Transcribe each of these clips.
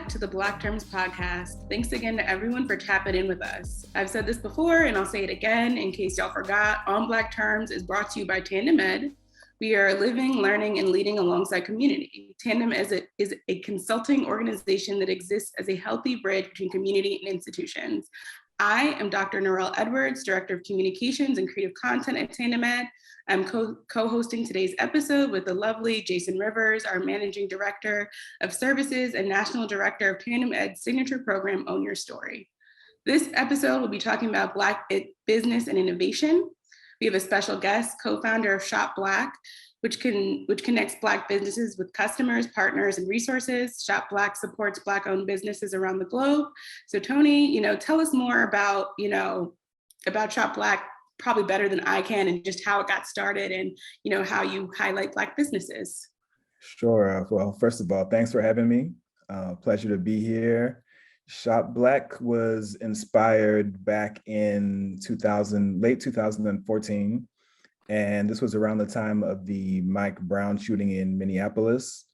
back to the Black Terms podcast. Thanks again to everyone for tapping in with us. I've said this before and I'll say it again in case y'all forgot. On Black Terms is brought to you by Tandem Ed. We are living, learning, and leading alongside community. Tandem is a consulting organization that exists as a healthy bridge between community and institutions. I am Dr. Norel Edwards, Director of Communications and Creative Content at Tandem Ed. I'm co-hosting today's episode with the lovely Jason Rivers, our Managing Director of Services and National Director of Tandem Ed's signature program, Own Your Story. This episode will be talking about Black business and innovation. We have a special guest, co-founder of Shoppe Black, which connects Black businesses with customers, partners, and resources. Shoppe Black supports Black-owned businesses around the globe. So Tony, tell us more about Shoppe Black, probably better than I can, and just how it got started and how you highlight Black businesses. Sure. Well, first of all, thanks for having me. Pleasure to be here. Shoppe Black was inspired back in late 2014. And this was around the time of the Mike Brown shooting in Minneapolis.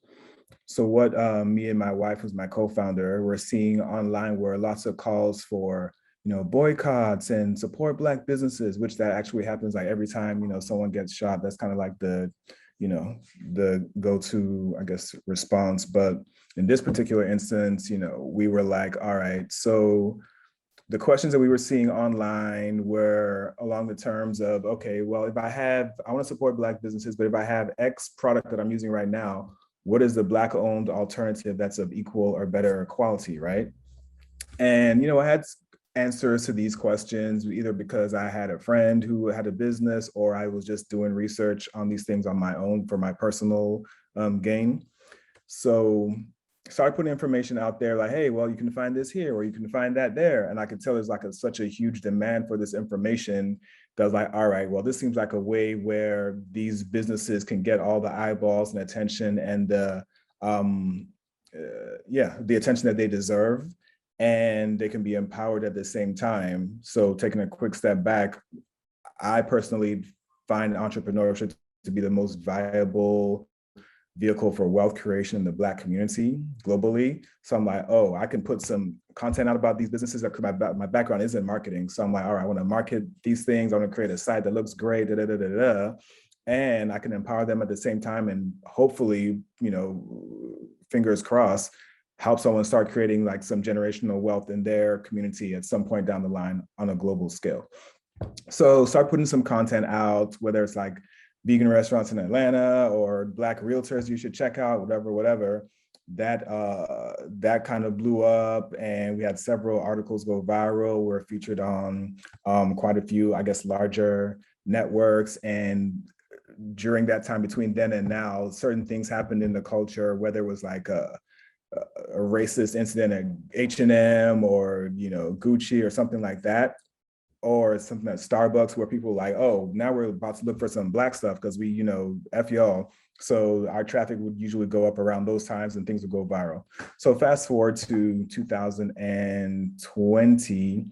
So what me and my wife, who's my co-founder, were seeing online were lots of calls for boycotts and support Black businesses, which that actually happens like every time, someone gets shot. That's kind of like the go-to, I guess, response. But in this particular instance, we were like, all right, so the questions that we were seeing online were along the terms of, okay, well, I want to support Black businesses, but if I have X product that I'm using right now, what is the Black-owned alternative that's of equal or better quality, right? And, I had answers to these questions, either because I had a friend who had a business or I was just doing research on these things on my own for my personal gain. So started putting information out there like, hey, well, you can find this here or you can find that there. And I could tell there's like such a huge demand for this information that I was like, all right, well, this seems like a way where these businesses can get all the eyeballs and attention and the attention that they deserve. And they can be empowered at the same time. So taking a quick step back, I personally find entrepreneurship to be the most viable vehicle for wealth creation in the Black community globally. So I'm like, oh, I can put some content out about these businesses. My background is in marketing. So I'm like, all right, I want to market these things. I want to create a site that looks great, and I can empower them at the same time. And hopefully, fingers crossed, help someone start creating like some generational wealth in their community at some point down the line on a global scale. So start putting some content out, whether it's like vegan restaurants in Atlanta or Black realtors you should check out, whatever. That kind of blew up, and we had several articles go viral. We're featured on quite a few, I guess, larger networks. And during that time between then and now, certain things happened in the culture, whether it was like a racist incident at H&M or Gucci or something like that, or something at Starbucks where people were like, oh, now we're about to look for some Black stuff because we F y'all. So our traffic would usually go up around those times and things would go viral. So fast forward to 2020,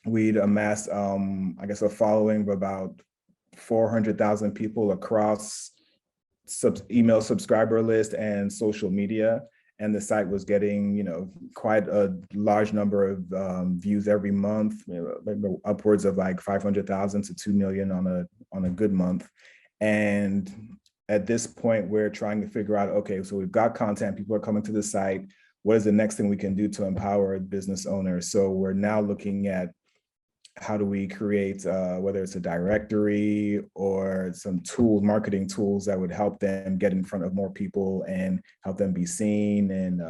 we'd amassed I guess a following of about 400,000 people across email subscriber list and social media. And the site was getting, quite a large number of views every month, upwards of like 500,000 to 2 million on a good month. And at this point, we're trying to figure out, okay, so we've got content, people are coming to the site. What is the next thing we can do to empower business owners? So we're now looking at how do we create, whether it's a directory or some marketing tools that would help them get in front of more people and help them be seen and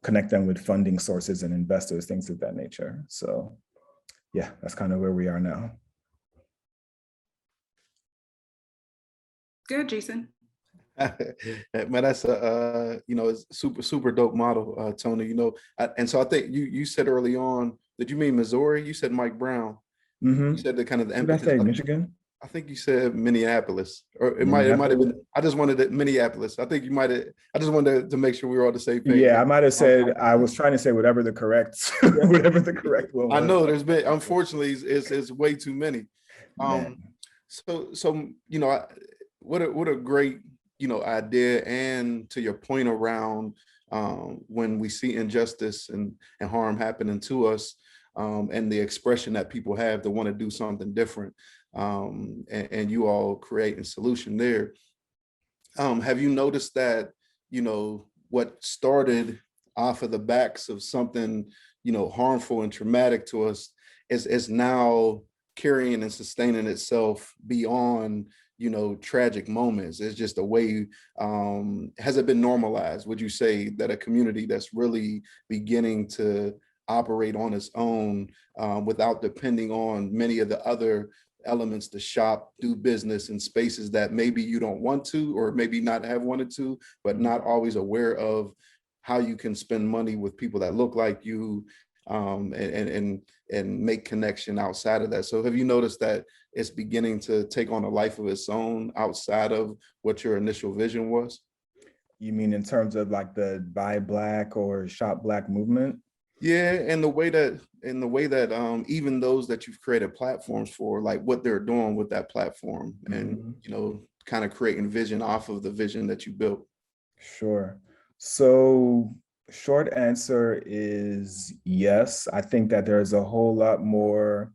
connect them with funding sources and investors, things of that nature. So yeah, that's kind of where we are now. Good, Jason. Man, that's it's super dope model, Tony. And so I think you said early on, did you mean Missouri? You said Mike Brown. Mm-hmm. You said the kind of the emphasis. Did I say Michigan? I think you said Minneapolis, or it might have been. I just wanted it Minneapolis. I think you might have. I just wanted to make sure we were all the same page. Yeah, I might have said. I was trying to say whatever the correct one. I know there's been. Unfortunately, it's way too many. So what a great idea, and to your point around when we see injustice and harm happening to us, and the expression that people have to want to do something different, and you all create a solution there. Have you noticed that, what started off of the backs of something, harmful and traumatic to us is now carrying and sustaining itself beyond, tragic moments? It's just a way, has it been normalized? Would you say that a community that's really beginning to operate on its own, without depending on many of the other elements to shop, do business in spaces that maybe you don't want to, or maybe not have wanted to, but not always aware of how you can spend money with people that look like you, and make connection outside of that? So have you noticed that it's beginning to take on a life of its own outside of what your initial vision was? You mean in terms of like the buy black or shop black movement? Yeah, and the way that even those that you've created platforms for, like what they're doing with that platform, and kind of creating vision off of the vision that you built. Sure. So short answer is yes. I think that there's a whole lot more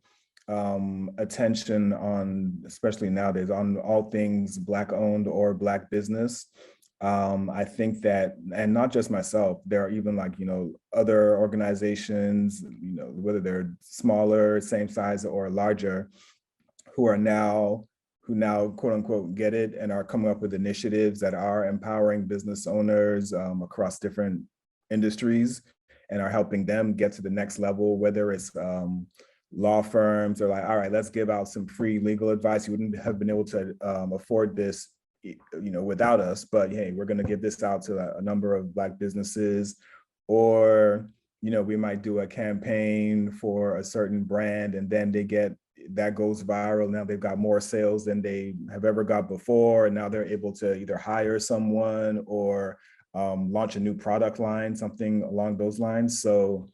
attention on, especially nowadays, on all things Black owned or Black business. I think that, and not just myself, there are even like, other organizations, whether they're smaller, same size or larger, who now quote unquote get it and are coming up with initiatives that are empowering business owners across different industries and are helping them get to the next level, whether it's law firms are like, all right, let's give out some free legal advice. You wouldn't have been able to afford this without us, but hey, we're going to give this out to a number of Black businesses. Or we might do a campaign for a certain brand, and then that goes viral. Now they've got more sales than they have ever got before, and now they're able to either hire someone or launch a new product line, something along those lines. So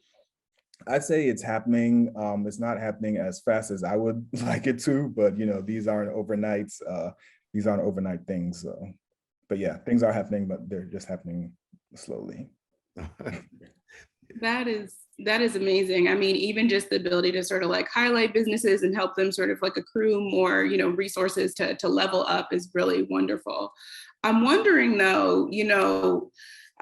I'd say it's happening. It's not happening as fast as I would like it to, but these aren't overnights. These aren't overnight things. So, but yeah, things are happening, but they're just happening slowly. That is amazing. I mean, even just the ability to sort of like highlight businesses and help them sort of like accrue more, resources to level up is really wonderful. I'm wondering though,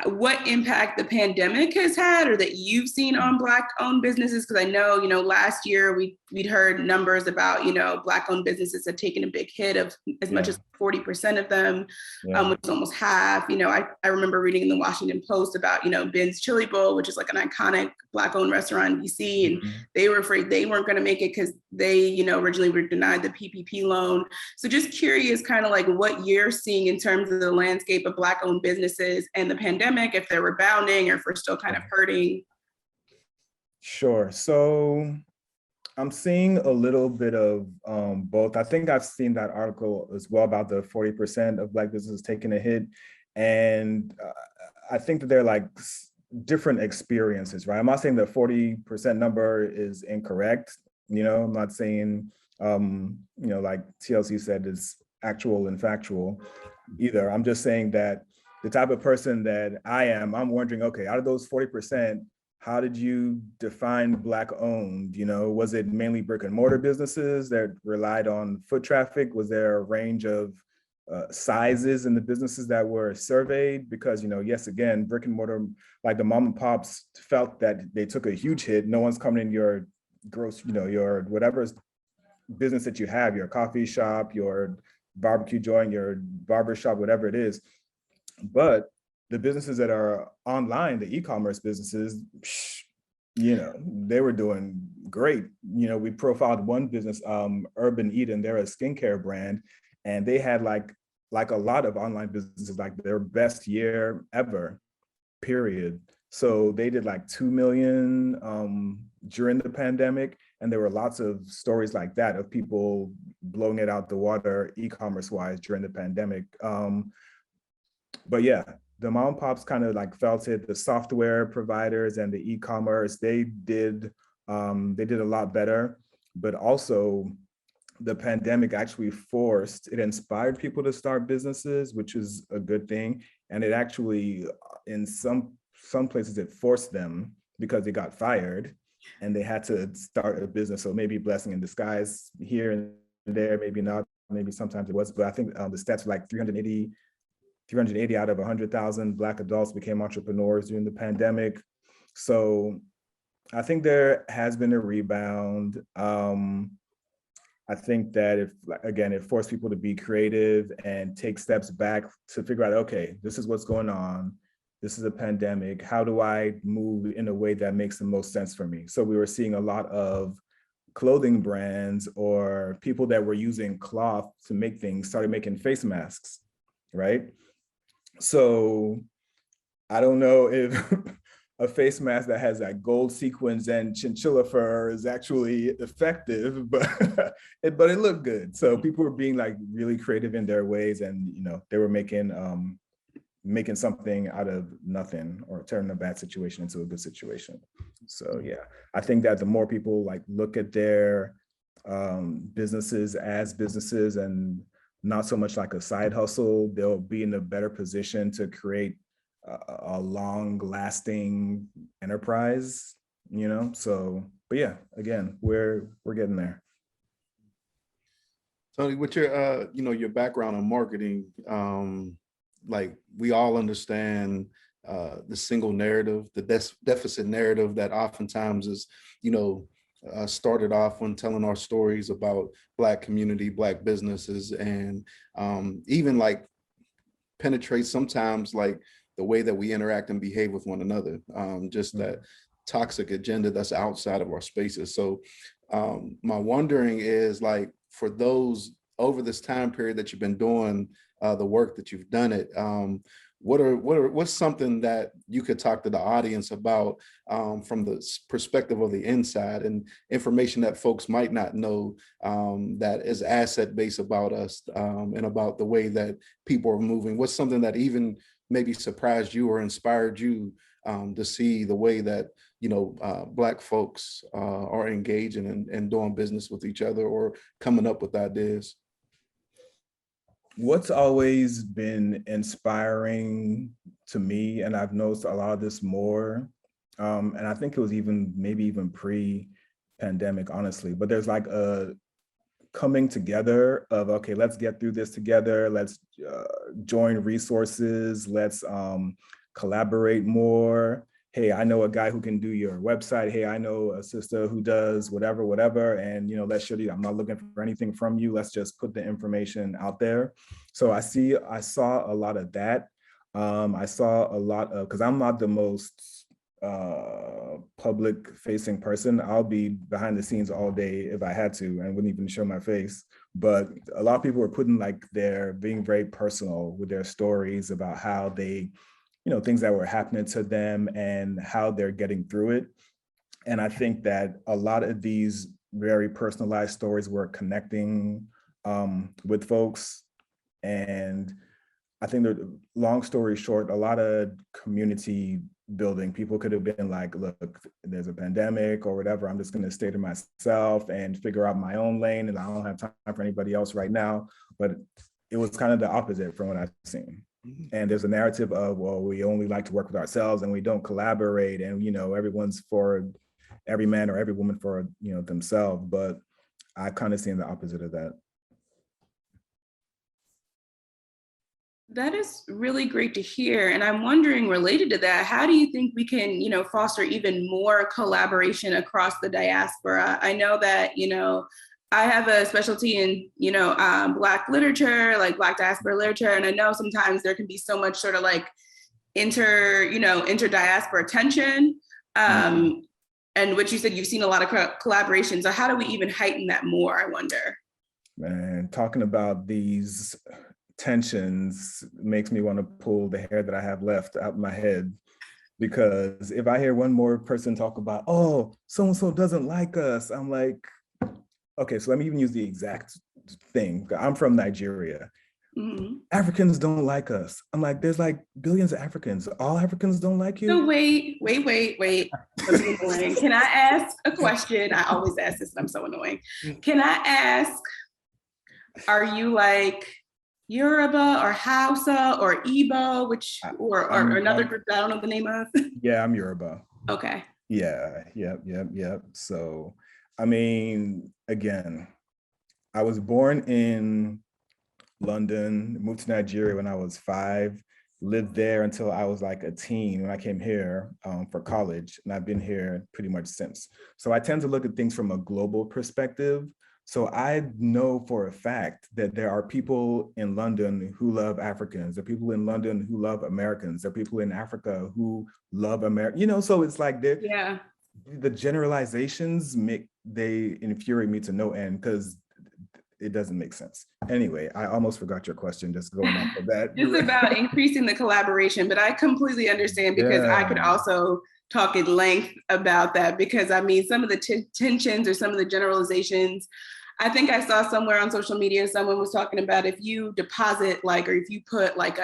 what impact the pandemic has had or that you've seen on Black owned businesses? Because I know, last year we'd heard numbers about, Black owned businesses had taken a big hit of as much as 40% of them, which is almost half. I remember reading in the Washington Post about, Ben's Chili Bowl, which is like an iconic Black owned restaurant in DC. And they were afraid they weren't going to make it because they, originally were denied the PPP loan. So just curious kind of like what you're seeing in terms of the landscape of Black owned businesses and the pandemic, if they're rebounding or if we're still kind of hurting. Sure. So I'm seeing a little bit of both. I think I've seen that article as well about the 40% of Black businesses taking a hit. And I think that they're like different experiences, right? I'm not saying the 40% number is incorrect. I'm not saying, like TLC said, is actual and factual either. I'm just saying that the type of person that I am, I'm wondering, okay, out of those 40%, how did you define Black owned? Was it mainly brick and mortar businesses that relied on foot traffic? Was there a range of sizes in the businesses that were surveyed? Because, yes, again, brick and mortar, like the mom and pops felt that they took a huge hit. No one's coming in your your whatever business that you have, your coffee shop, your barbecue joint, your barber shop, whatever it is. But the businesses that are online, the e-commerce businesses, they were doing great. We profiled one business, Urban Eden, they're a skincare brand, and they had like a lot of online businesses, like their best year ever, period. So they did like 2 million during the pandemic. And there were lots of stories like that of people blowing it out the water e-commerce wise during the pandemic. But yeah, the mom and pops kind of like felt it. The software providers and the e-commerce, they did a lot better. But also the pandemic actually it inspired people to start businesses, which is a good thing. And it actually, in some some places it forced them because they got fired and they had to start a business. So maybe blessing in disguise here and there, maybe not, maybe sometimes it was, but I think the stats were like 380 out of 100,000 Black adults became entrepreneurs during the pandemic. So I think there has been a rebound. I think that it forced people to be creative and take steps back to figure out, okay, this is what's going on. This is a pandemic. How do I move in a way that makes the most sense for me? So we were seeing a lot of clothing brands or people that were using cloth to make things started making face masks, right? So I don't know if a face mask that has like gold sequins and chinchilla fur is actually effective, but it looked good. So people were being like really creative in their ways, and they were making something out of nothing or turning a bad situation into a good situation. So yeah, I think that the more people like look at their businesses as businesses and not so much like a side hustle, they'll be in a better position to create a long-lasting enterprise, So, but yeah, again, we're getting there. Tony, with your your background in marketing, like we all understand the single narrative, the deficit narrative that oftentimes is, started off when telling our stories about Black community, Black businesses, and even like penetrate sometimes like the way that we interact and behave with one another, just that toxic agenda that's outside of our spaces. So my wondering is, like, for those over this time period that you've been doing the work that you've done it, what's something that you could talk to the audience about from the perspective of the inside, and information that folks might not know that is asset-based about us and about the way that people are moving? What's something that even maybe surprised you or inspired you to see the way that Black folks are engaging and doing business with each other or coming up with ideas? What's always been inspiring to me, and I've noticed a lot of this more, and I think it was maybe even pre-pandemic, honestly, but there's like a coming together of, okay, let's get through this together. Let's join resources. Let's collaborate more. Hey, I know a guy who can do your website. Hey, I know a sister who does whatever. And, let's show you, I'm not looking for anything from you. Let's just put the information out there. So I saw a lot of that. I saw a lot of, because I'm not the most public facing person. I'll be behind the scenes all day if I had to and wouldn't even show my face. But a lot of people were putting they're being very personal with their stories about how they, things that were happening to them and how they're getting through it. And I think that a lot of these very personalized stories were connecting with folks. And I think that, long story short, a lot of community building. People could have been like, look, there's a pandemic or whatever, I'm just going to stay to myself and figure out my own lane, and I don't have time for anybody else right now. But it was kind of the opposite from what I've seen. And there's a narrative of, well, we only like to work with ourselves and we don't collaborate, and everyone's for every man or every woman for themselves. But I kind of seen the opposite of that. That is really great to hear. And I'm wondering, related to that, how do you think we can, foster even more collaboration across the diaspora? I know that, I have a specialty in, Black literature, like Black diaspora literature. And I know sometimes there can be so much sort of like inter-diaspora tension. And what you said, you've seen a lot of collaboration. So how do we even heighten that more, I wonder? Man, talking about these tensions makes me want to pull the hair that I have left out of my head, because if I hear one more person talk about, oh, so-and-so doesn't like us, I'm like, okay, so let me even use the exact thing. I'm from Nigeria. Mm-hmm. Africans don't like us. I'm like, there's like billions of Africans. All Africans don't like you? So wait. Can I ask a question? I always ask this, and I'm so annoying. Can I ask, are you like Yoruba or Hausa or Igbo, or another I'm group that I don't know the name of? yeah, I'm Yoruba. Okay. Yeah, yep. So, I mean, again, I was born in London, moved to Nigeria when I was 5, lived there until I was like a teen when I came here for college, and I've been here pretty much since. So I tend to look at things from a global perspective. So I know for a fact that there are people in London who love Africans, there are people in London who love Americans, there are people in Africa who love America, so it's like Yeah. the generalizations they infuriate me to no end because it doesn't make sense. Anyway, I almost forgot your question, just going off of that. It's about increasing the collaboration, but I completely understand because I could Yeah. also talk at length about that because I mean, some of the tensions or some of the generalizations, I think I saw somewhere on social media, someone was talking about if you deposit like, or if you put like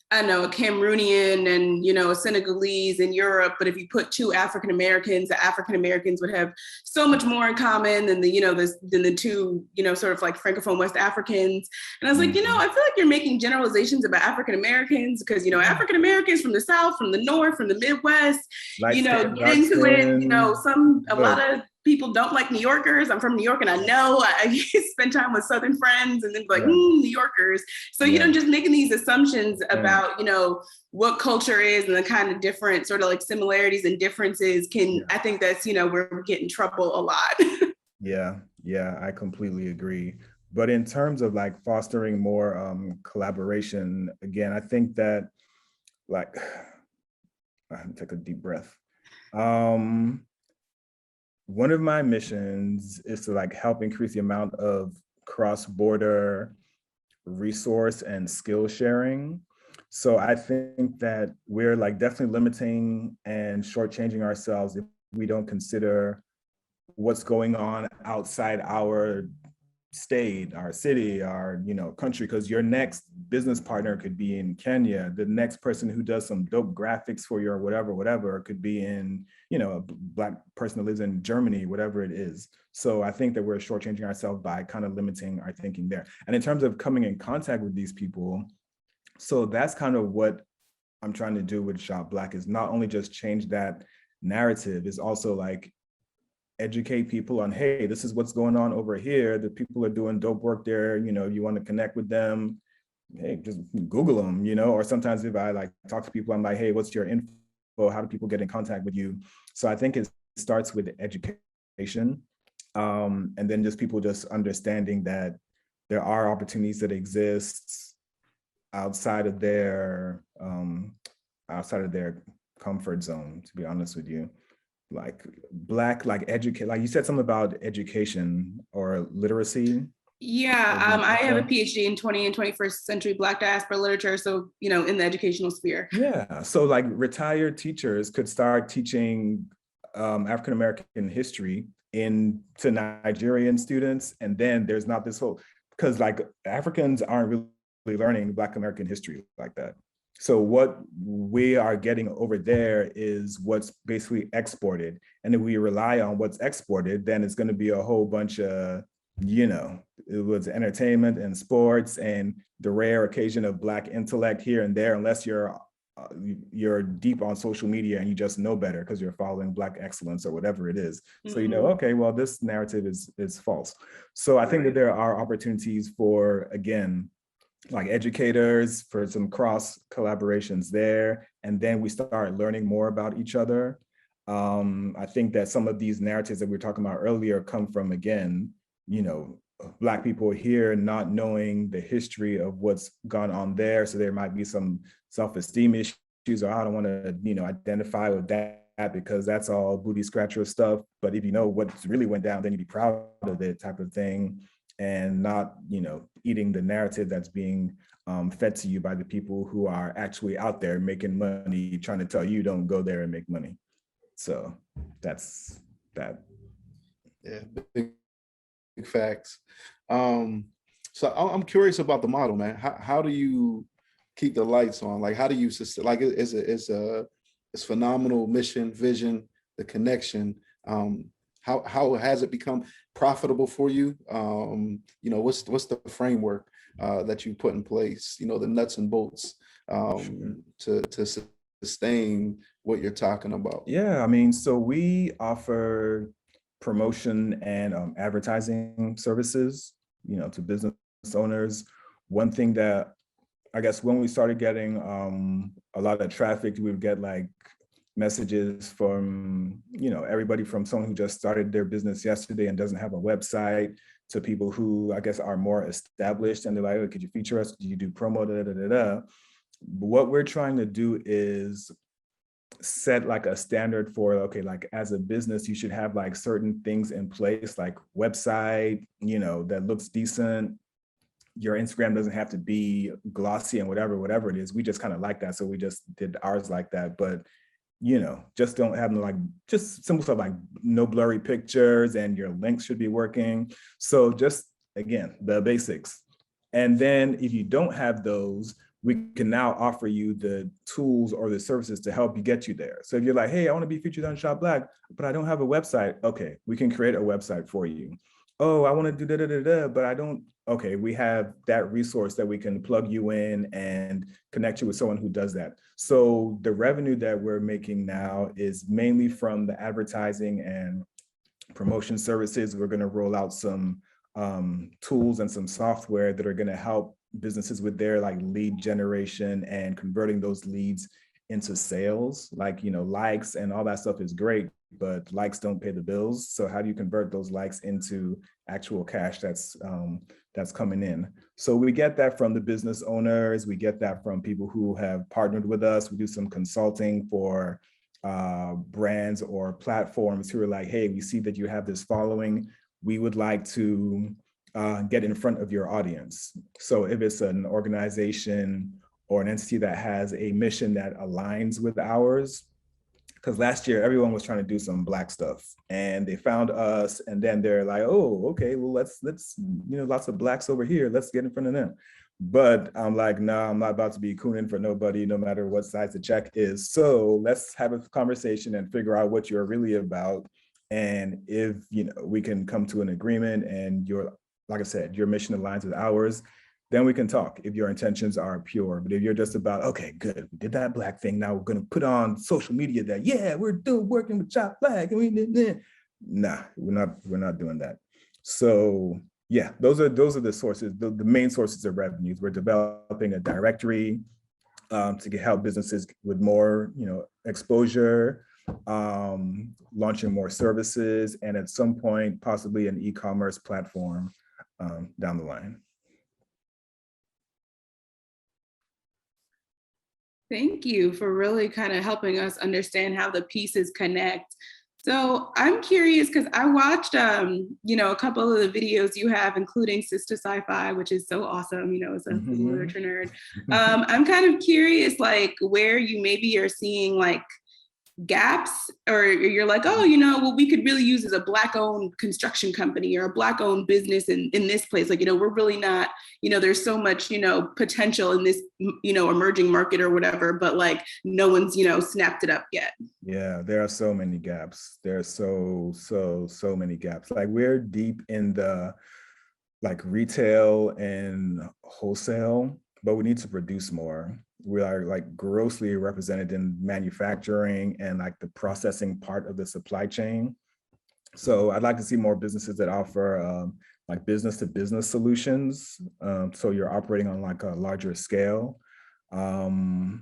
I don't know, a Cameroonian and, a Senegalese in Europe, but if you put two African Americans, the African Americans would have so much more in common than the two, sort of like Francophone West Africans. And I was like, I feel like you're making generalizations about African Americans because, African Americans from the South, from the North, from the Midwest, Light skin, get dark into it. skin. A lot of people don't like New Yorkers. I'm from New York and I know I spend time with Southern friends and then like, New Yorkers. So, just making these assumptions about, what culture is and the kind of different sort of like similarities and differences I think that's, where we get in trouble a lot. Yeah, I completely agree. But in terms of like fostering more collaboration, again, I think that like, I have to take a deep breath. One of my missions is to like help increase the amount of cross-border resource and skill sharing. So I think that we're like definitely limiting and shortchanging ourselves if we don't consider what's going on outside our state, our city, our country, because your next business partner could be in Kenya. The next person who does some dope graphics for you or whatever could be in, a Black person that lives in Germany, whatever it is. So I think that we're shortchanging ourselves by kind of limiting our thinking there. And in terms of coming in contact with these people, so that's kind of what I'm trying to do with Shop Black, is not only just change that narrative, is also like educate people on, hey, this is what's going on over here. The people are doing dope work there. You want to connect with them, hey, just Google them, or sometimes if I like talk to people, I'm like, hey, what's your info? How do people get in contact with you? So I think it starts with education. And then just people just understanding that there are opportunities that exist outside of their comfort zone, to be honest with you. Like Black, like educate, like you said something about education or literacy. Yeah, I have a PhD in 20th and 21st century Black diaspora literature. So, in the educational sphere. Yeah, so like retired teachers could start teaching African-American history to Nigerian students. And then there's not this whole, because like Africans aren't really learning Black American history like that. So what we are getting over there is what's basically exported. And if we rely on what's exported, then it's going to be a whole bunch of, it was entertainment and sports and the rare occasion of Black intellect here and there, unless you're deep on social media and you just know better because you're following Black excellence or whatever it is. So okay, well, this narrative is false. So I think that there are opportunities for, again, like educators, for some cross collaborations there. And then we start learning more about each other. I think that some of these narratives that we were talking about earlier come from, again, Black people here not knowing the history of what's gone on there. So there might be some self-esteem issues, or I don't want to, identify with that because that's all booty scratcher stuff. But if you know what really went down, then you'd be proud of it, type of thing. And not, eating the narrative that's being fed to you by the people who are actually out there making money, trying to tell you don't go there and make money. So that's that. Yeah, big facts. So I'm curious about the model, man. How do you keep the lights on? Like, how do you sustain? Like, it's phenomenal mission, vision, the connection. How has it become profitable for you? What's the framework that you put in place, the nuts and bolts to sustain what you're talking about? Yeah, I mean, so we offer promotion and advertising services, to business owners. One thing that I guess when we started getting a lot of traffic, we would get like messages from, everybody from someone who just started their business yesterday and doesn't have a website to people who I guess are more established and they're like, oh, could you feature us? Do you do promo? Da, da, da, da. What we're trying to do is set like a standard for, okay, like as a business, you should have like certain things in place, like website, that looks decent. Your Instagram doesn't have to be glossy and whatever it is. We just kind of like that. So we just did ours like that. But, just don't have like, just simple stuff like no blurry pictures and your links should be working. So just, again, the basics. And then if you don't have those, we can now offer you the tools or the services to help you get you there. So if you're like, hey, I want to be featured on Shop Black, but I don't have a website. Okay, we can create a website for you. Oh, I want to do da, da, da, da, but I don't. Okay, we have that resource that we can plug you in and connect you with someone who does that. So the revenue that we're making now is mainly from the advertising and promotion services. We're going to roll out some tools and some software that are going to help businesses with their like lead generation and converting those leads into sales. Like, likes and all that stuff is great, but likes don't pay the bills. So how do you convert those likes into actual cash that's coming in? So we get that from the business owners. We get that from people who have partnered with us. We do some consulting for brands or platforms who are like, hey, we see that you have this following. We would like to get in front of your audience. So if it's an organization or an entity that has a mission that aligns with ours, because last year everyone was trying to do some Black stuff and they found us and then they're like, oh, okay, well, let's lots of Blacks over here, let's get in front of them. But I'm like, no, I'm not about to be cooning for nobody, no matter what size the check is. So let's have a conversation and figure out what you're really about. And if, we can come to an agreement and like I said, your mission aligns with ours, then we can talk if your intentions are pure. But if you're just about, okay, good, we did that Black thing, now we're going to put on social media that, yeah, we're working with Shop Black, and we did. Nah, we're not doing that. So yeah, those are the sources, the main sources of revenues. We're developing a directory to help businesses with more, exposure, launching more services, and at some point, possibly an e-commerce platform down the line. Thank you for really kind of helping us understand how the pieces connect. So I'm curious because I watched, a couple of the videos you have, including Sister Sci-Fi, which is so awesome, as a literature nerd. I'm kind of curious, like where you maybe are seeing like gaps, or you're like, oh, well, we could really use as a Black-owned construction company or a Black-owned business in this place. Like, we're really not, there's so much, potential in this, emerging market or whatever, but like no one's, snapped it up yet. Yeah, there are so many gaps. There are so many gaps. Like we're deep in the like retail and wholesale, but we need to produce more. We are like grossly represented in manufacturing and like the processing part of the supply chain. So I'd like to see more businesses that offer like business to business solutions. So you're operating on like a larger scale. The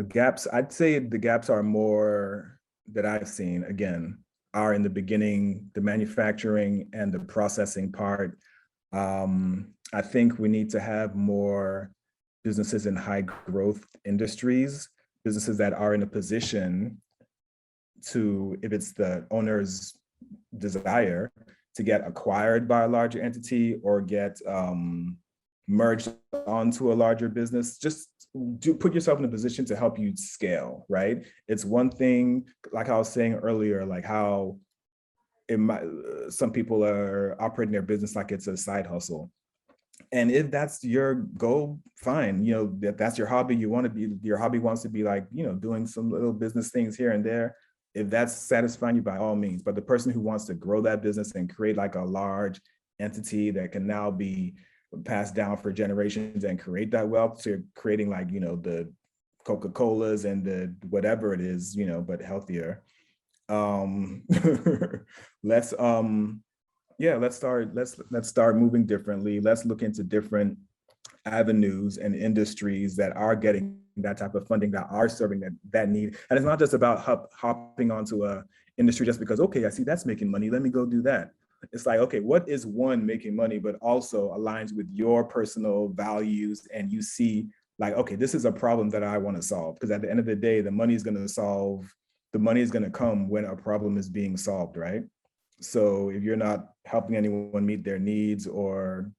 gaps, I'd say the gaps are more that I've seen, again, are in the beginning, the manufacturing and the processing part. I think we need to have more businesses in high growth industries, businesses that are in a position to, if it's the owner's desire, to get acquired by a larger entity or get merged onto a larger business. Just put yourself in a position to help you scale, right? It's one thing, like I was saying earlier, like how some people are operating their business like it's a side hustle. And if that's your goal, fine. That's your hobby. Your hobby wants to be like, doing some little business things here and there. If that's satisfying you, by all means. But the person who wants to grow that business and create like a large entity that can now be passed down for generations and create that wealth. So you're creating like, the Coca-Colas and the whatever it is, but healthier. let's start moving differently. Let's look into different avenues and industries that are getting that type of funding, that are serving that need. And it's not just about hopping onto a industry just because, okay, I see that's making money, let me go do that. It's like, okay, what is one making money, but also aligns with your personal values, and you see like, okay, this is a problem that I want to solve. Because at the end of the day, the money is going to come when a problem is being solved, right? So if you're not helping anyone meet their needs or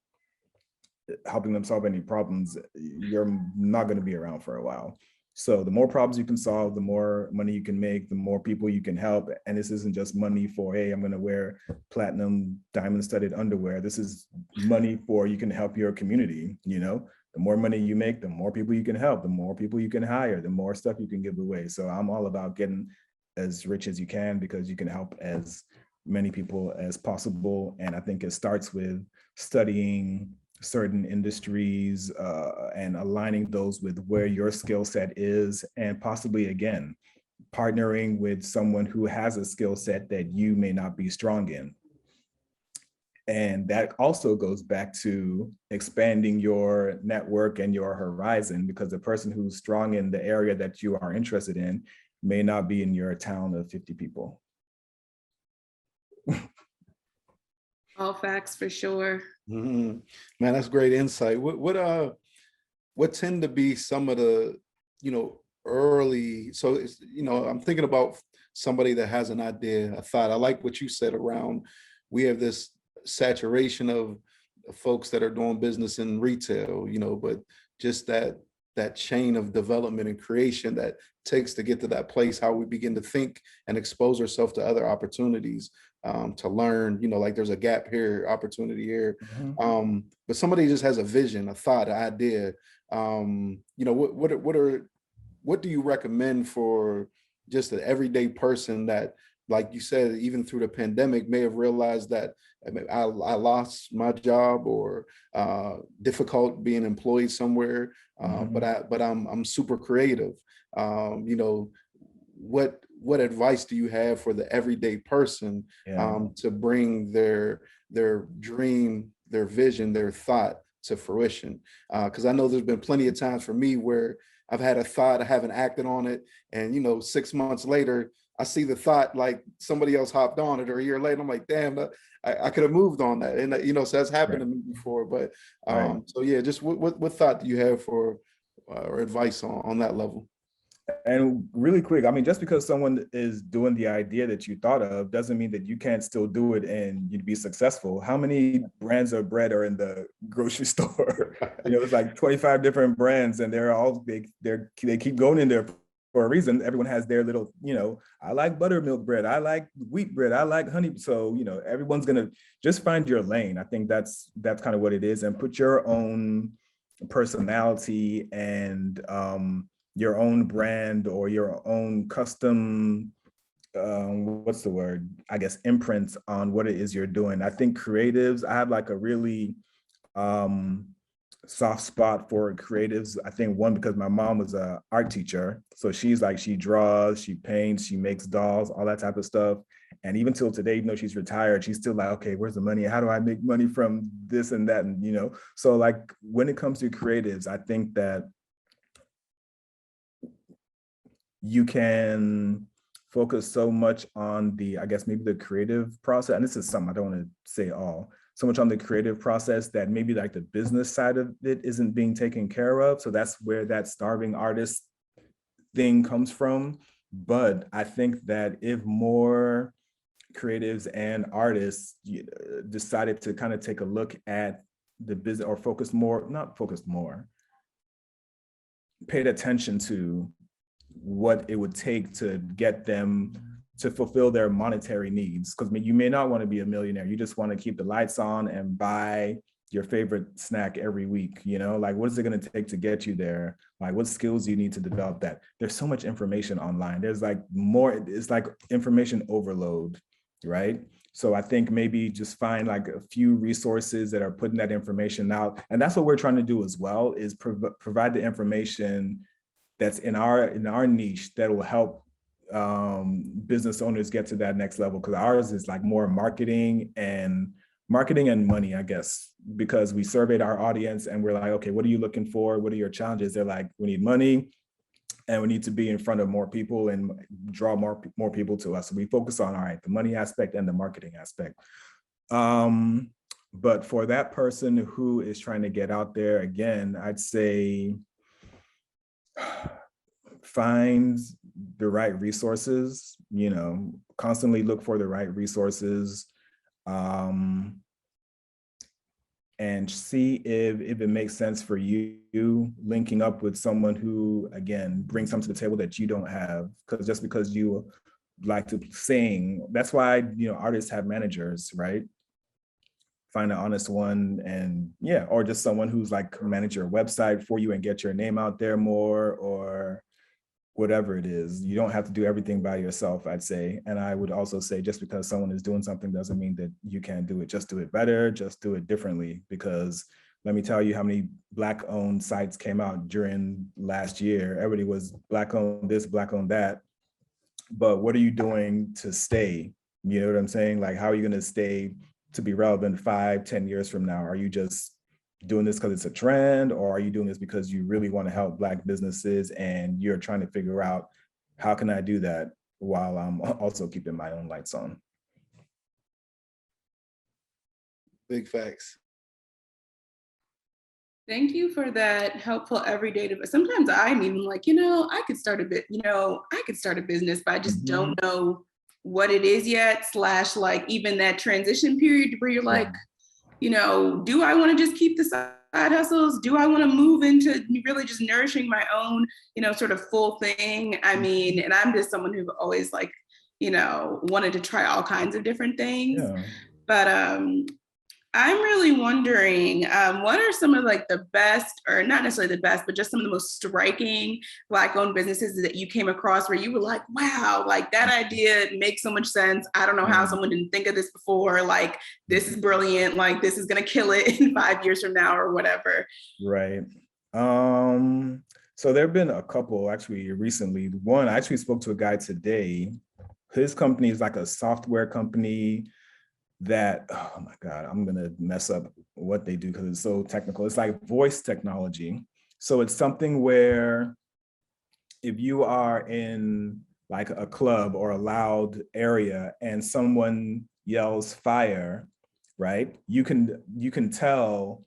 helping them solve any problems, you're not going to be around for a while. So the more problems you can solve, the more money you can make, the more people you can help. And this isn't just money for, hey, I'm going to wear platinum diamond studded underwear. This is money for, you can help your community. The more money you make, the more people you can help, the more people you can hire, the more stuff you can give away. So I'm all about getting as rich as you can, because you can help as many people as possible. And I think it starts with studying certain industries and aligning those with where your skill set is, and possibly, again, partnering with someone who has a skill set that you may not be strong in. And that also goes back to expanding your network and your horizon, because the person who's strong in the area that you are interested in may not be in your town of 50 people. All facts for sure. Mm-hmm. Man, that's great insight. What tend to be some of the, early, so it's, I'm thinking about somebody that has an idea, a thought. I like what you said around, we have this saturation of folks that are doing business in retail, but just that chain of development and creation that takes to get to that place, how we begin to think and expose ourselves to other opportunities, to learn, like there's a gap here, opportunity here. Mm-hmm. But somebody just has a vision, a thought, an idea. What do you recommend for just an everyday person that, like you said, even through the pandemic, may have realized that I lost my job, or difficult being employed somewhere, but I'm super creative. What advice do you have for the everyday person, to bring their dream, their vision, their thought to fruition? Because I know there's been plenty of times for me where I've had a thought, I haven't acted on it, and 6 months later, I see the thought like somebody else hopped on it, or a year later, I'm like, damn, I could have moved on that. And so that's happened to me before. But so yeah, just what thought do you have for or advice on that level? And really quick, I mean, just because someone is doing the idea that you thought of doesn't mean that you can't still do it and you'd be successful. How many brands of bread are in the grocery store? It's like 25 different brands, and they're all they keep going in there for a reason. Everyone has their little, I like buttermilk bread, I like wheat bread, I like honey. So, everyone's gonna just find your lane. I think that's kind of what it is, and put your own personality and your own brand or your own custom, what's the word? I guess imprints on what it is you're doing. I think creatives, I have like a really soft spot for creatives. I think one, because my mom was an art teacher. So she's like, she draws, she paints, she makes dolls, all that type of stuff. And even till today, even though she's retired, she's still like, okay, where's the money? How do I make money from this and that? And, so like when it comes to creatives, I think that you can focus so much on I guess maybe the creative process. And this is something I don't want to say so much on the creative process that maybe like the business side of it isn't being taken care of. So that's where that starving artist thing comes from. But I think that if more creatives and artists decided to kind of take a look at the business, or paid attention to what it would take to get them to fulfill their monetary needs. Because you may not want to be a millionaire. You just want to keep the lights on and buy your favorite snack every week. Like, what is it going to take to get you there? Like, what skills do you need to develop that? There's so much information online. There's like more, it's like information overload. right? So I think maybe just find like a few resources that are putting that information out. And that's what we're trying to do as well, is provide the information that's in our niche that will help business owners get to that next level. Because ours is like more marketing and money, I guess, because we surveyed our audience and we're like, okay, what are you looking for? What are your challenges? They're like, we need money and we need to be in front of more people and draw more people to us. So we focus on, all right, the money aspect and the marketing aspect. But for that person who is trying to get out there, again, I'd say find the right resources, constantly look for the right resources, and see if it makes sense for you linking up with someone who, again, brings something to the table that you don't have. Because just because you like to sing, that's why, artists have managers, right? Find an honest one, and yeah, or just someone who's like manage your website for you and get your name out there more, or whatever it is. You don't have to do everything by yourself, I'd say. And I would also say, just because someone is doing something doesn't mean that you can't do it. Just do it better, just do it differently. Because let me tell you how many Black-owned sites came out during last year. Everybody was Black-owned this, Black-owned that. But what are you doing to stay? You know what I'm saying? Like, how are you going to stay to be relevant 5-10 years from now? Are you just doing this because it's a trend, or are you doing this because you really want to help Black businesses and you're trying to figure out, how can I do that while I'm also keeping my own lights on? Big facts. Thank you for that helpful everyday advice. Sometimes I'm even like, I could start a business, but I just don't know what it is yet, / like even that transition period where you're like, do I want to just keep the side hustles? Do I want to move into really just nourishing my own, sort of full thing? I mean, and I'm just someone who always like, wanted to try all kinds of different things. Yeah. But I'm really wondering, what are some of like the best, or not necessarily the best, but just some of the most striking Black-owned businesses that you came across where you were like, wow, like that idea makes so much sense. I don't know how someone didn't think of this before. Like, this is brilliant. Like, this is going to kill it in 5 years from now or whatever. Right. So there have been a couple actually recently. One, I actually spoke to a guy today. His company is like a software company that, oh my God, I'm gonna mess up what they do because it's so technical. It's like voice technology. So it's something where if you are in like a club or a loud area and someone yells fire, right? You can tell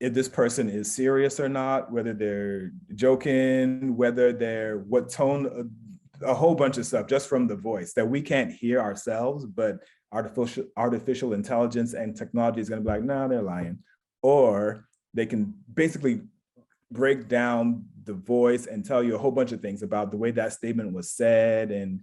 if this person is serious or not, whether they're joking, what tone, a whole bunch of stuff just from the voice that we can't hear ourselves, but artificial intelligence and technology is going to be like, no, they're lying. Or they can basically break down the voice and tell you a whole bunch of things about the way that statement was said, and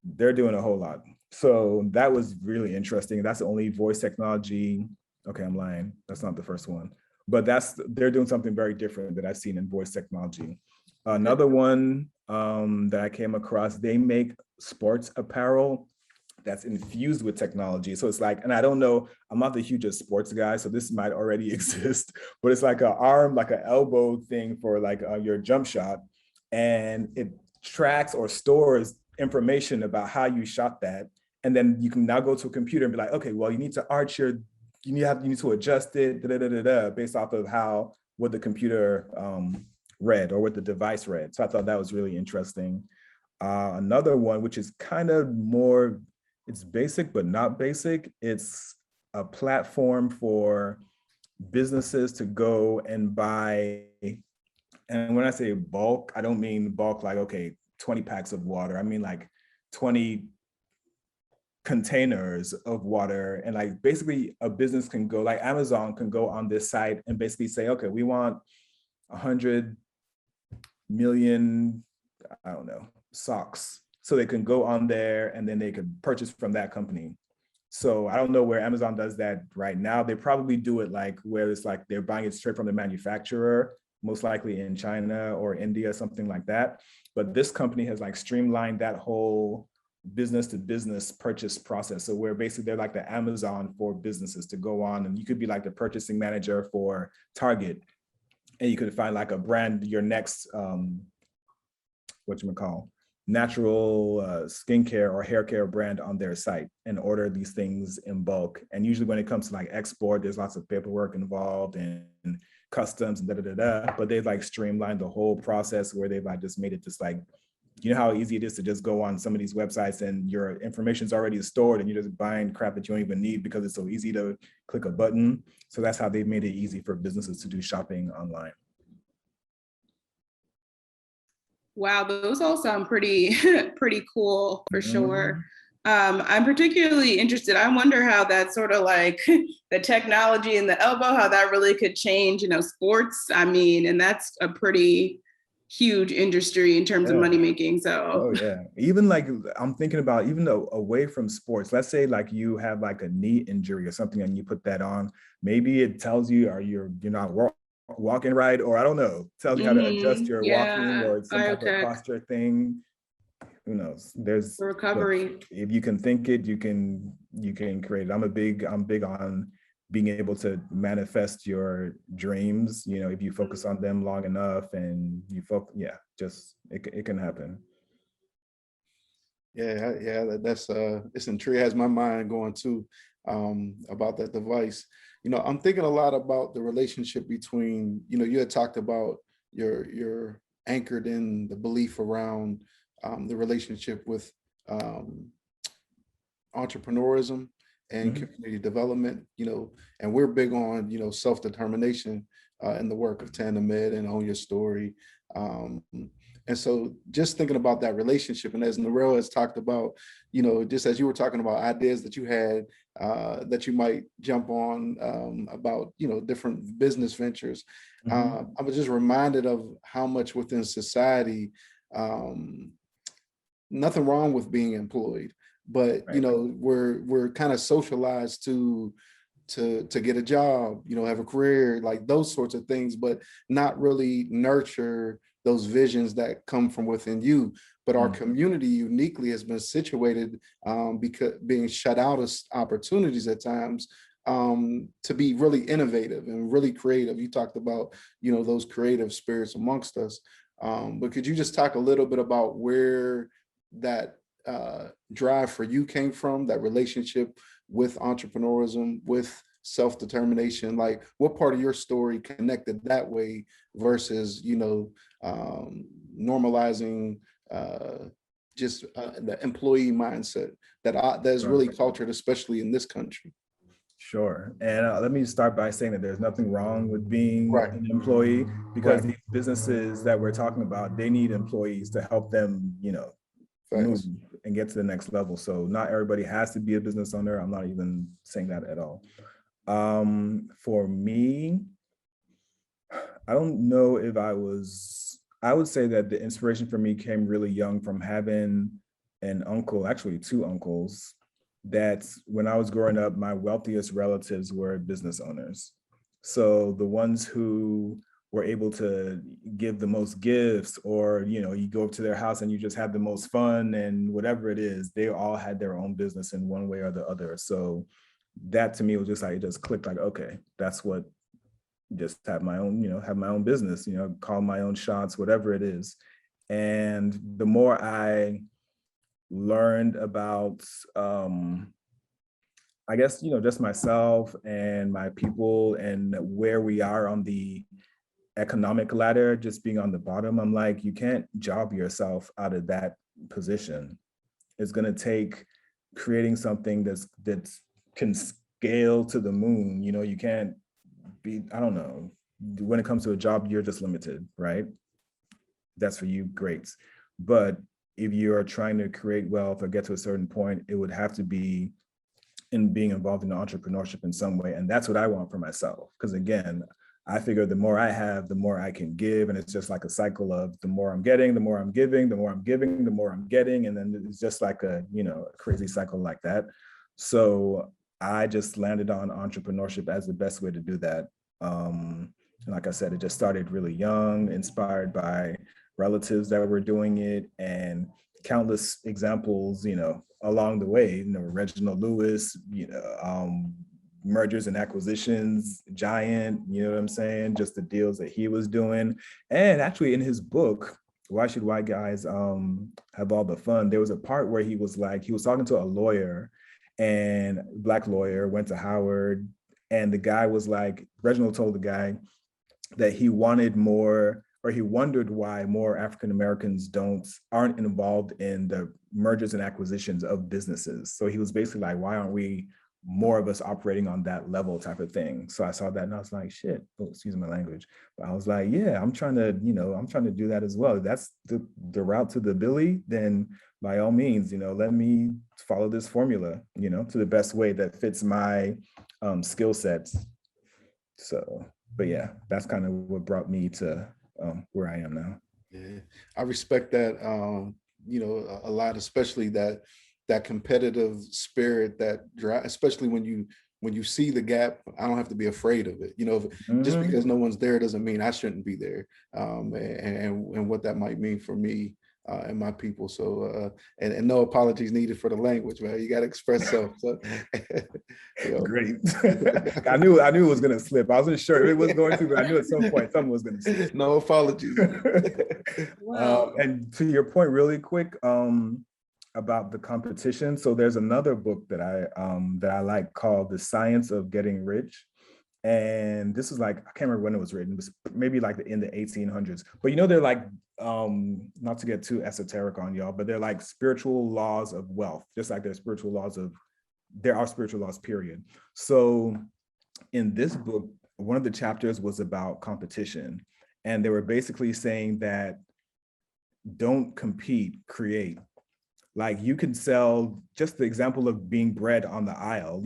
they're doing a whole lot. So that was really interesting. That's the only voice technology. Okay, I'm lying. That's not the first one. But they're doing something very different that I've seen in voice technology. Another one that I came across, they make sports apparel that's infused with technology. So it's like, and I don't know, I'm not the hugest sports guy, so this might already exist, but it's like an arm, like an elbow thing for like your jump shot. And it tracks or stores information about how you shot that. And then you can now go to a computer and be like, okay, well, you need to arch you need to adjust it based off of what the computer read or what the device read. So I thought that was really interesting. Another one, which is kind of more, it's basic, but not basic. It's a platform for businesses to go and buy. And when I say bulk, I don't mean bulk like, okay, 20 packs of water. I mean like 20 containers of water. And like basically a business can go, like Amazon can go on this site and basically say, okay, we want 100 million, I don't know, socks. So they can go on there and then they could purchase from that company. So I don't know where Amazon does that right now. They probably do it like where it's like they're buying it straight from the manufacturer, most likely in China or India, something like that. But this company has like streamlined that whole business to business purchase process. So where basically they're like the Amazon for businesses to go on, and you could be like the purchasing manager for Target, and you could find like a brand, your next whatchamacall, natural skincare or hair care brand on their site, and order these things in bulk. And usually when it comes to like export, there's lots of paperwork involved and customs and but they've like streamlined the whole process where they've like just made it just like, you know how easy it is to just go on some of these websites and your information's already stored and you're just buying crap that you don't even need because it's so easy to click a button. So that's how they've made it easy for businesses to do shopping online. Wow, those all sound pretty pretty cool for sure. I'm particularly interested. I wonder how that sort of like the technology and the elbow, how that really could change, sports. I mean, and that's a pretty huge industry in terms of money making. So, oh yeah, even like I'm thinking about even though away from sports, let's say like you have like a knee injury or something and you put that on, maybe it tells you you're not walking right, or I don't know, tells you how to adjust your walking, or it's some type of posture thing. Who knows? There's recovery. Look, if you can think it, you can create it. I'm big on being able to manifest your dreams. If you focus on them long enough and you focus, just it can happen. Yeah, that's it's intriguing. Has my mind going too about that device. I'm thinking a lot about the relationship between, you had talked about you're anchored in the belief around the relationship with entrepreneurism and community development, and we're big on, self-determination in the work of Tandem Ed and Own Your Story. And so just thinking about that relationship, and as Narelle has talked about, just as you were talking about ideas that you had that you might jump on about, different business ventures, I was just reminded of how much within society, nothing wrong with being employed, but right. We're kind of socialized to get a job, have a career, like those sorts of things, but not really nurture those visions that come from within you. But our community uniquely has been situated because being shut out of opportunities at times to be really innovative and really creative. You talked about, those creative spirits amongst us. But could you just talk a little bit about where that drive for you came from, that relationship with entrepreneurism, with self-determination? Like, what part of your story connected that way versus, normalizing just the employee mindset that's really cultured, especially in this country? Sure. And let me start by saying that there's nothing wrong with being an employee, because these businesses that we're talking about, they need employees to help them, move and get to the next level. So not everybody has to be a business owner. I'm not even saying that at all. For me, I don't know if I would say that the inspiration for me came really young from having an uncle, actually two uncles, that when I was growing up, my wealthiest relatives were business owners. So the ones who were able to give the most gifts, or, you go up to their house and you just have the most fun and whatever it is, they all had their own business in one way or the other. So that to me was just like, it just clicked like, okay, that's what, just have my own, have my own business, call my own shots, whatever it is. And the more I learned about, I guess, just myself and my people and where we are on the economic ladder, just being on the bottom, I'm like, you can't job yourself out of that position. It's going to take creating something that's can scale to the moon. You can't be, I don't know, when it comes to a job, you're just limited, right? That's for you, great. But if you're trying to create wealth or get to a certain point, it would have to be in being involved in entrepreneurship in some way. And that's what I want for myself. Because again, I figure the more I have, the more I can give. And it's just like a cycle of the more I'm getting, the more I'm giving, the more I'm giving, the more I'm getting. And then it's just like a crazy cycle like that. So I just landed on entrepreneurship as the best way to do that. Like I said, it just started really young, inspired by relatives that were doing it. And countless examples, along the way, Reginald Lewis, mergers and acquisitions giant, you know what I'm saying? Just the deals that he was doing. And actually in his book, Why Should White Guys Have All the Fun? There was a part where he was talking to a lawyer, and Black lawyer, went to Howard, and the guy was like, Reginald told the guy that he wanted more, or he wondered why more African Americans aren't involved in the mergers and acquisitions of businesses. So he was basically like, why aren't we more of us operating on that level type of thing? So I saw that and I was like, shit, excuse my language. But I was like, yeah, I'm trying to do that as well. If that's the route to the Billy, then by all means, let me follow this formula, to the best way that fits my skill sets. So, but yeah, that's kind of what brought me to where I am now. Yeah, I respect that, a lot, especially that competitive spirit that drive, especially when you see the gap. I don't have to be afraid of it. Just because no one's there doesn't mean I shouldn't be there. And what that might mean for me and my people. So and no apologies needed for the language, man. You got to express self. So, Great. I knew it was gonna slip. I wasn't sure if it was going to, but I knew at some point something was gonna slip. No apologies. Wow. And to your point, really quick, about the competition. So there's another book that I like called The Science of Getting Rich. And this is like, I can't remember when it was written. It was maybe like in the 1800s. But they're like, not to get too esoteric on y'all, but they're like spiritual laws of wealth, just like there are spiritual laws, period. So in this book, one of the chapters was about competition. And they were basically saying that don't compete, create. Like you can sell, just the example of being bread on the aisle,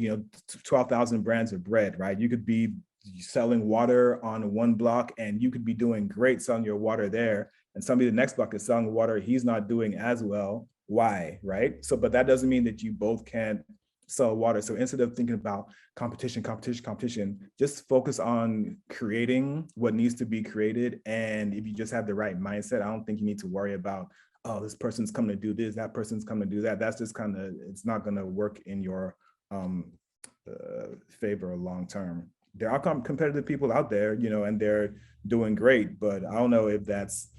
12,000 brands of bread, right? You could be selling water on one block and you could be doing great selling your water there. And somebody the next block is selling water he's not doing as well. Why, right? So, but that doesn't mean that you both can't sell water. So instead of thinking about competition, just focus on creating what needs to be created. And if you just have the right mindset, I don't think you need to worry about, oh, this person's coming to do this, that person's coming to do that. That's just it's not going to work in your favor long term. There are competitive people out there, and they're doing great, but I don't know if that's,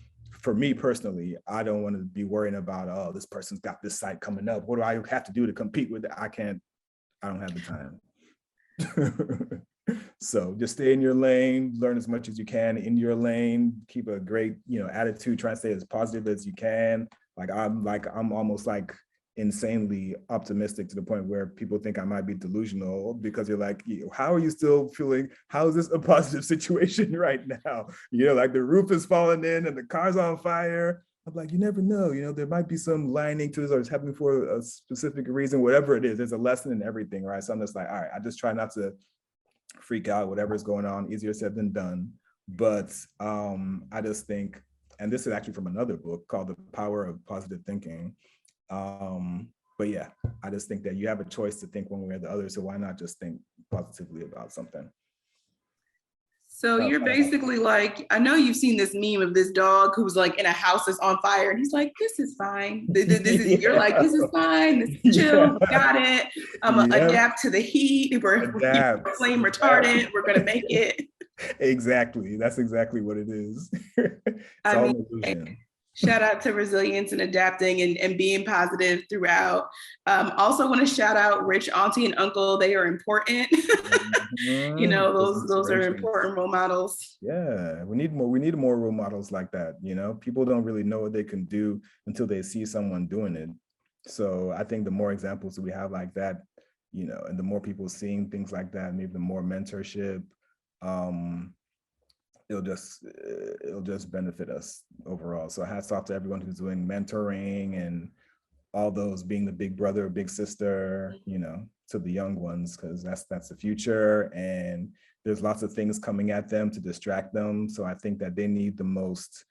for me personally, I don't want to be worrying about, oh, this person's got this site coming up. What do I have to do to compete with it? I don't have the time. So just stay in your lane, learn as much as you can in your lane, keep a great, attitude, try to stay as positive as you can. I'm almost like insanely optimistic to the point where people think I might be delusional, because you're like, how are you still feeling, how is this a positive situation right now? Like the roof is falling in and the car's on fire. I'm like, you never know, there might be some lining to this, or it's happening for a specific reason, whatever it is, there's a lesson in everything, right? So I'm just like, all right, I just try not to freak out, whatever's going on, easier said than done. But I just think, and this is actually from another book called The Power of Positive Thinking. But yeah, I just think that you have a choice to think one way or the other. So why not just think positively about something? So you're basically like, I know you've seen this meme of this dog who's like in a house that's on fire and he's like, this is fine. You're like, this is fine. This is chill. We got it. I'm gonna adapt to the heat. We're flame retardant. We're gonna make it. Exactly. That's exactly what it is. It's all an illusion. Shout out to resilience and adapting and being positive throughout. Also want to shout out rich auntie and uncle. They are important. Those are important role models. Yeah, we need more role models like that. People don't really know what they can do until they see someone doing it. So I think the more examples we have like that, and the more people seeing things like that, maybe the more mentorship, it'll just benefit us overall. So hats off to everyone who's doing mentoring and all those, being the big brother, big sister, to the young ones, because that's the future. And there's lots of things coming at them to distract them. So I think that they need the most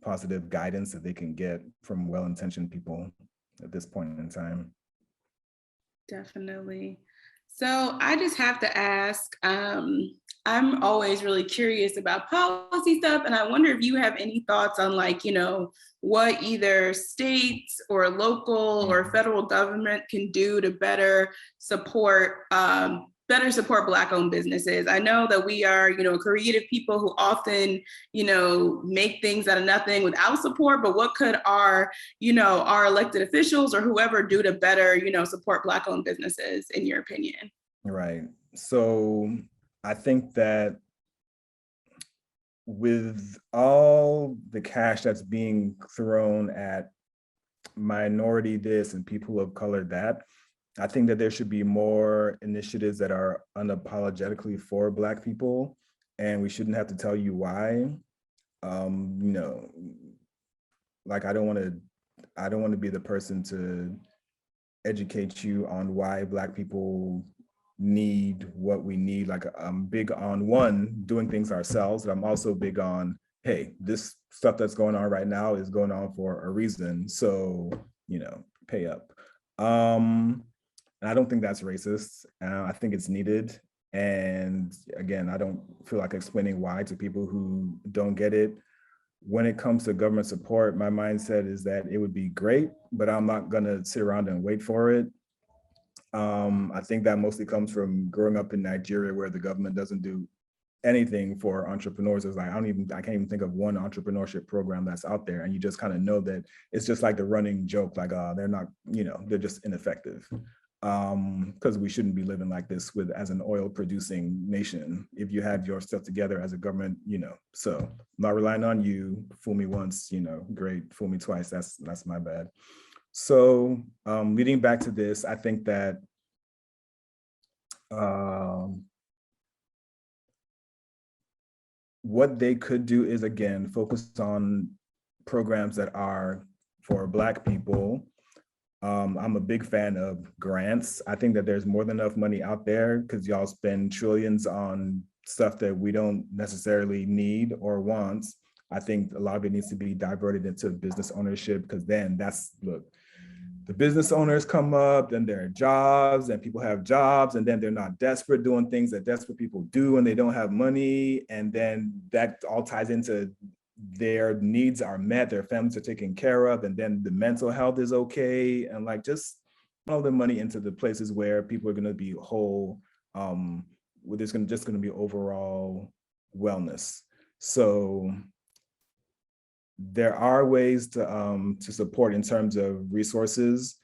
positive guidance that they can get from well-intentioned people at this point in time. Definitely. So I just have to ask, I'm always really curious about policy stuff, and I wonder if you have any thoughts on like, what either states or local or federal government can do to better support Black-owned businesses. I know that we are, creative people who often, make things out of nothing without support, but what could our elected officials or whoever do to better, support Black-owned businesses, in your opinion? Right. So I think that with all the cash that's being thrown at minority this and people of color that, I think that there should be more initiatives that are unapologetically for Black people, and we shouldn't have to tell you why. Like I don't want to be the person to educate you on why Black people need what we need. Like I'm big on doing things ourselves, but I'm also big on, hey, this stuff that's going on right now is going on for a reason. So, pay up. And I don't think that's racist. I think it's needed. And again, I don't feel like explaining why to people who don't get it. When it comes to government support, my mindset is that it would be great, but I'm not gonna sit around and wait for it. I think that mostly comes from growing up in Nigeria, where the government doesn't do anything for entrepreneurs. It's like I can't even think of one entrepreneurship program that's out there, and you just kind of know that it's just like the running joke, like they're not, they're just ineffective. Because we shouldn't be living like this as an oil producing nation. If you have your stuff together as a government, so I'm not relying on you. Fool me once, great. Fool me twice, that's my bad. So leading back to this, I think that what they could do is, again, focus on programs that are for Black people. I'm a big fan of grants. I think that there's more than enough money out there because y'all spend trillions on stuff that we don't necessarily need or want. I think a lot of it needs to be diverted into business ownership, because then the business owners come up, then there are jobs, and people have jobs, and then they're not desperate doing things that desperate people do, and they don't have money. And then that all ties into their needs are met, their families are taken care of, and then the mental health is okay. And like just all the money into the places where people are gonna be whole, where there's just gonna be overall wellness. So there are ways to support in terms of resources.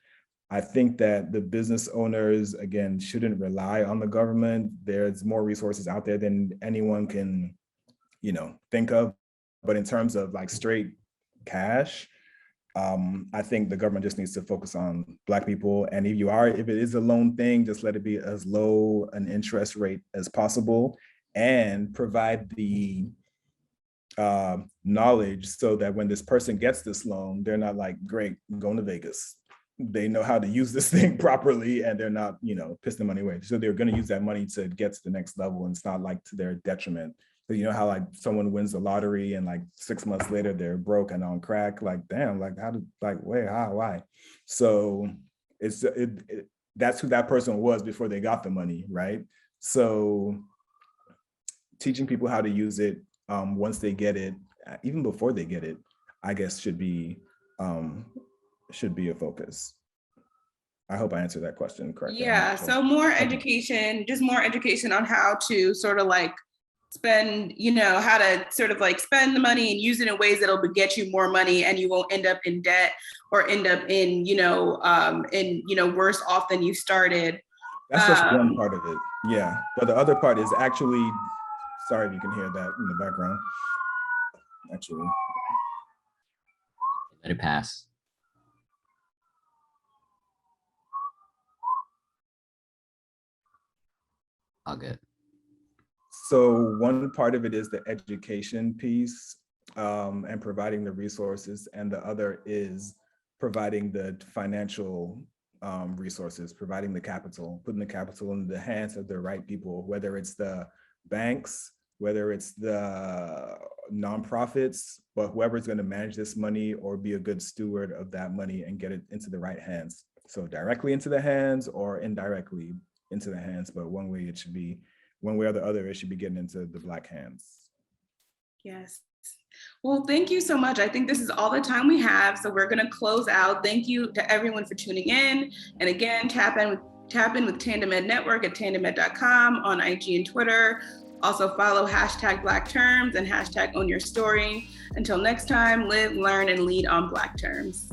I think that the business owners, again, shouldn't rely on the government. There's more resources out there than anyone can, think of. But in terms of like straight cash, I think the government just needs to focus on Black people. And if it is a loan thing, just let it be as low an interest rate as possible, and provide the knowledge so that when this person gets this loan, they're not like, great, I'm going to Vegas. They know how to use this thing properly, and they're not, pissing the money away. So they're going to use that money to get to the next level, and it's not like to their detriment. So you know how like someone wins the lottery and like 6 months later they're broke and on crack, like, damn, like why? So that's who that person was before they got the money, right? So teaching people how to use it once they get it, even before they get it, I guess should be a focus. I hope I answered that question correctly. Yeah, so more education, just more education on how to sort of like spend, how to sort of like spend the money and use it in ways that'll get you more money, and you won't end up in debt or end up in, worse off than you started. That's just one part of it. Yeah. But the other part is actually, sorry if you can hear that in the background. Actually. Let it pass. All good. So one part of it is the education piece and providing the resources, and the other is providing the financial resources, providing the capital, putting the capital in the hands of the right people, whether it's the banks, whether it's the nonprofits, but whoever's going to manage this money or be a good steward of that money and get it into the right hands. So directly into the hands or indirectly, into the hands, but one way or the other, it should be getting into the Black hands. Yes. Well, thank you so much. I think this is all the time we have, so we're going to close out. Thank you to everyone for tuning in. And again, tap in with Tandem Ed Network at tandemed.com on IG and Twitter. Also follow #Black Terms and #OwnYourStory. Until next time, live, learn, and lead on Black terms.